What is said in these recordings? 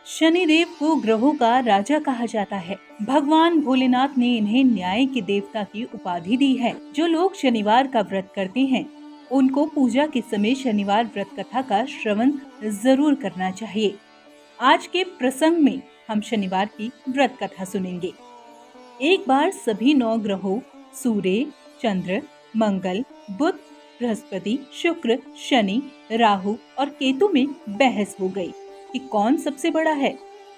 शनिदेव को ग्रहों का राजा कहा जाता है। भगवान भोलेनाथ ने इन्हें न्याय के देवता की उपाधि दी है। जो लोग शनिवार का व्रत करते हैं, उनको पूजा के समय शनिवार व्रत कथा का श्रवण जरूर करना चाहिए। आज के प्रसंग में हम शनिवार की व्रत कथा सुनेंगे। एक बार सभी 9 ग्रहों सूर्य, चंद्र, मंगल, बुध, बृहस्पति, शुक्र, शनि, राहु और केतु में बहस हो गई कि कौन सबसे बड़ा है।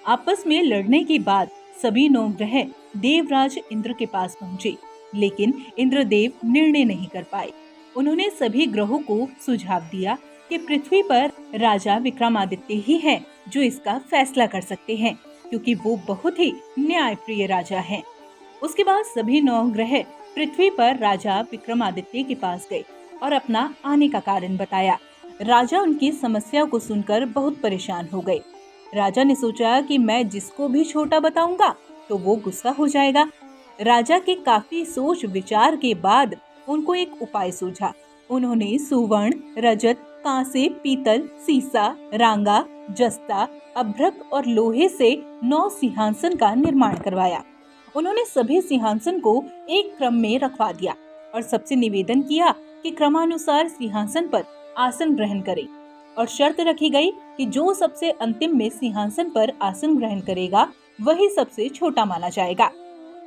आपस में लड़ने के बाद सभी 9 ग्रह देवराज इंद्र के पास पहुंचे, लेकिन इंद्रदेव निर्णय नहीं कर पाए। उन्होंने सभी ग्रहों को सुझाव दिया कि पृथ्वी पर राजा विक्रमादित्य ही है जो इसका फैसला कर सकते हैं, क्योंकि वो बहुत ही न्यायप्रिय राजा हैं। उसके बाद सभी 9 ग्रह पृथ्वी पर राजा विक्रमादित्य के पास गए और अपना आने का कारण बताया। राजा उनकी समस्या को सुनकर बहुत परेशान हो गए। राजा ने सोचा कि मैं जिसको भी छोटा बताऊंगा तो वो गुस्सा हो जाएगा। राजा के काफी सोच विचार के बाद उनको एक उपाय सूझा। उन्होंने सुवर्ण, रजत, कांसे, पीतल, सीसा, रांगा, जस्ता, अभ्रक और लोहे से 9 सिंहासन का निर्माण करवाया। उन्होंने सभी सिंहासन को एक क्रम में रखवा दिया और सबसे निवेदन किया कि क्रमानुसार सिंहासन पर आसन ग्रहण करें, और शर्त रखी गई कि जो सबसे अंतिम में सिंहासन पर आसन ग्रहण करेगा वही सबसे छोटा माना जाएगा।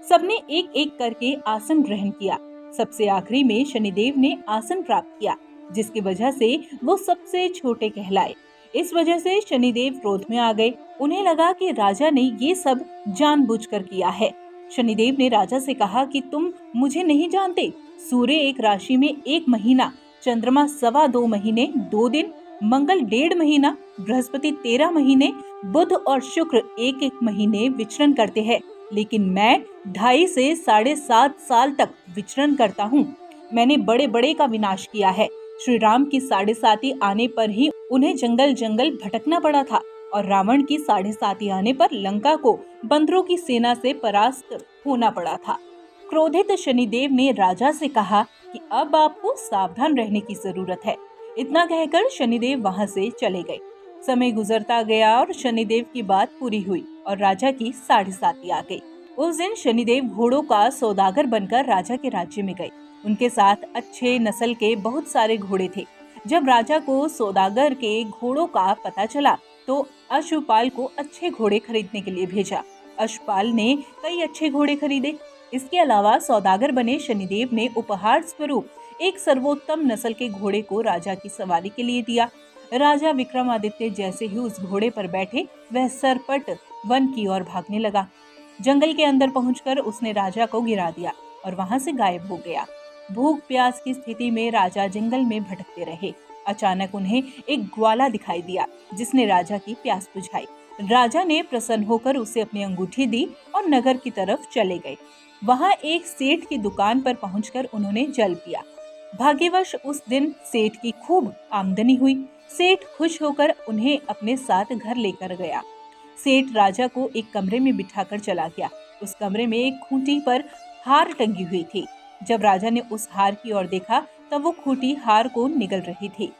सबने एक एक करके आसन ग्रहण किया। सबसे आखिरी में शनिदेव ने आसन प्राप्त किया, जिसकी वजह से वो सबसे छोटे कहलाए। इस वजह से शनिदेव क्रोध में आ गए। उन्हें लगा कि राजा ने ये सब जानबूझकर किया है। शनिदेव ने राजा से कहा कि तुम मुझे नहीं जानते। सूर्य एक राशि में 1 महीना, चंद्रमा 2.25 महीने 2 दिन, मंगल 1.5 महीना, बृहस्पति 13 महीने, बुध और शुक्र 1-1 महीने विचरण करते हैं, लेकिन मैं 2.5 से 7.5 साल तक विचरण करता हूँ। मैंने बड़े बड़े का विनाश किया है। श्री राम की 7.5 आने पर ही उन्हें जंगल जंगल भटकना पड़ा था, और रावण की 7.5 आने पर लंका को बंदरों की सेना से परास्त होना पड़ा था। क्रोधित शनिदेव ने राजा से कहा कि अब आपको सावधान रहने की जरूरत है। इतना कहकर शनिदेव वहां से चले गए। समय गुजरता गया और शनिदेव की बात पूरी हुई और राजा की 7.5 आ गई। उस दिन शनिदेव घोड़ों का सौदागर बनकर राजा के राज्य में गए। उनके साथ अच्छे नस्ल के बहुत सारे घोड़े थे। जब राजा को सौदागर के घोड़ों का पता चला तो अश्वपाल को अच्छे घोड़े खरीदने के लिए भेजा। अश्वपाल ने कई अच्छे घोड़े खरीदे। इसके अलावा सौदागर बने शनिदेव ने उपहार स्वरूप एक सर्वोत्तम नस्ल के घोड़े को राजा की सवारी के लिए दिया। राजा विक्रमादित्य जैसे ही उस घोड़े पर बैठे, वह सरपट वन की ओर भागने लगा। जंगल के अंदर पहुंचकर उसने राजा को गिरा दिया और वहां से गायब हो गया। भूख प्यास की स्थिति में राजा जंगल में भटकते रहे। अचानक उन्हें एक ग्वाला दिखाई दिया, जिसने राजा की प्यास बुझाई। राजा ने प्रसन्न होकर उसे अपनी अंगूठी दी और नगर की तरफ चले गए। वहां एक सेठ की दुकान पर पहुंचकर उन्होंने जल पिया। भाग्यवश उस दिन सेठ की खूब आमदनी हुई। सेठ खुश होकर उन्हें अपने साथ घर लेकर गया। सेठ राजा को एक कमरे में बिठाकर चला गया। उस कमरे में एक खूंटी पर हार टंगी हुई थी। जब राजा ने उस हार की ओर देखा तब वो खूंटी हार को निगल रही थी।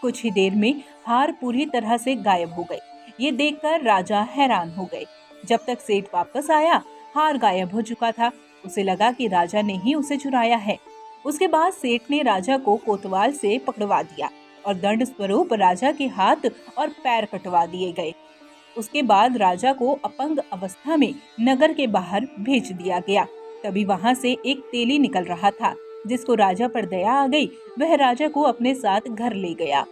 कुछ ही देर में हार पूरी तरह से गायब हो गई। ये देखकर राजा हैरान हो गए। जब तक सेठ वापस आया, हार गायब हो चुका था। उसे लगा कि राजा ने ही उसे चुराया है। उसके बाद सेठ ने राजा को कोतवाल से पकड़वा दिया और दंड स्वरूप राजा के हाथ और पैर कटवा दिए गए। उसके बाद राजा को अपंग अवस्था में नगर के बाहर भेज दिया गया। तभी वहां से एक तेली निकल रहा था, जिसको राजा पर दया आ गई। वह राजा को अपने साथ घर ले गया।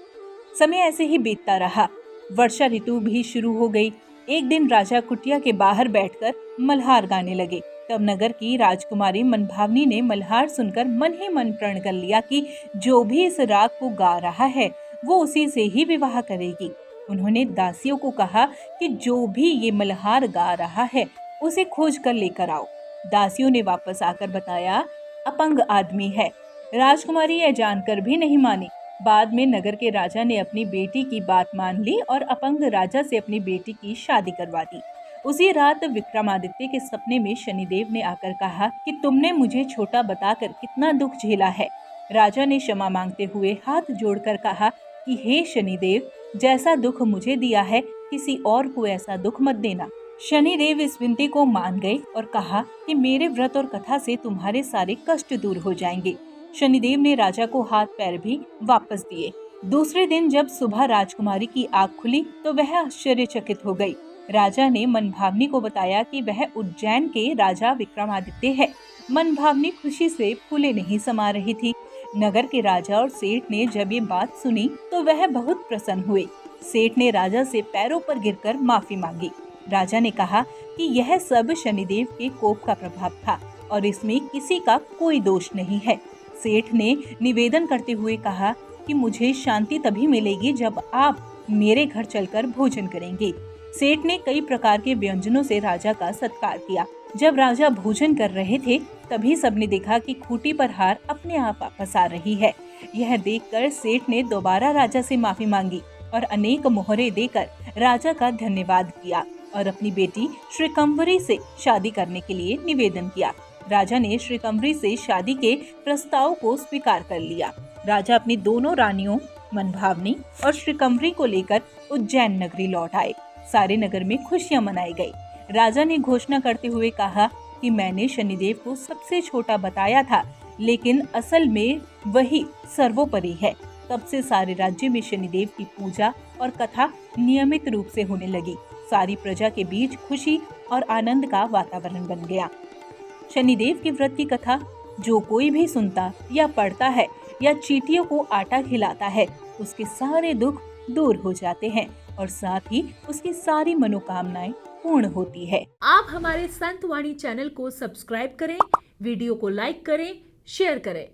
समय ऐसे ही बीतता रहा। वर्षा ऋतु भी शुरू हो गई। एक दिन राजा कुटिया के बाहर बैठकर मल्हार गाने लगे। तब नगर की राजकुमारी मनभावनी ने मल्हार सुनकर मन ही मन प्रण कर लिया कि जो भी इस राग को गा रहा है वो उसी से ही विवाह करेगी। उन्होंने दासियों को कहा कि जो भी ये मल्हार गा रहा है उसे खोज कर लेकर आओ। दासियों ने वापस आकर बताया, अपंग आदमी है। राजकुमारी यह जानकर भी नहीं मानी। बाद में नगर के राजा ने अपनी बेटी की बात मान ली और अपंग राजा से अपनी बेटी की शादी करवा दी। उसी रात विक्रमादित्य के सपने में शनिदेव ने आकर कहा कि तुमने मुझे छोटा बताकर कितना दुख झेला है। राजा ने क्षमा मांगते हुए हाथ जोड़कर कहा कि हे शनिदेव, जैसा दुख मुझे दिया है किसी और को ऐसा दुख मत देना। शनिदेव इस विनती को मान गए और कहा कि मेरे व्रत और कथा से तुम्हारे सारे कष्ट दूर हो जाएंगे। शनिदेव ने राजा को हाथ पैर भी वापस दिए। दूसरे दिन जब सुबह राजकुमारी की आँख खुली तो वह आश्चर्यचकित हो गई। राजा ने मनभावनी को बताया कि वह उज्जैन के राजा विक्रमादित्य है। मनभावनी खुशी से फूले नहीं समा रही थी। नगर के राजा और सेठ ने जब ये बात सुनी तो वह बहुत प्रसन्न हुए। सेठ ने राजा से पैरों पर गिरकर माफी मांगी। राजा ने कहा कि यह सब शनिदेव के कोप का प्रभाव था और इसमें किसी का कोई दोष नहीं है। सेठ ने निवेदन करते हुए कहा कि मुझे शांति तभी मिलेगी जब आप मेरे घर चलकर भोजन करेंगे। सेठ ने कई प्रकार के व्यंजनों से राजा का सत्कार किया। जब राजा भोजन कर रहे थे तभी सबने देखा कि खूंटी पर हार अपने आप वापस आ रही है। यह देखकर सेठ ने दोबारा राजा से माफी मांगी और अनेक मोहरे देकर राजा का धन्यवाद किया और अपनी बेटी श्रीकंभरी से शादी करने के लिए निवेदन किया। राजा ने श्रीकंभरी से शादी के प्रस्ताव को स्वीकार कर लिया। राजा अपनी दोनों रानियों मनभावनी और श्रीकंभरी को लेकर उज्जैन नगरी लौट आए। सारे नगर में खुशियां मनाई गई। राजा ने घोषणा करते हुए कहा कि मैंने शनिदेव को सबसे छोटा बताया था, लेकिन असल में वही सर्वोपरि है। तब से सारे राज्य में शनिदेव की पूजा और कथा नियमित रूप से होने लगी। सारी प्रजा के बीच खुशी और आनंद का वातावरण बन गया। शनिदेव के व्रत की कथा जो कोई भी सुनता या पढ़ता है या चींटियों को आटा खिलाता है, उसके सारे दुख दूर हो जाते हैं और साथ ही उसकी सारी मनोकामनाएं पूर्ण होती है। आप हमारे संतवाणी चैनल को सब्सक्राइब करें, वीडियो को लाइक करें, शेयर करें।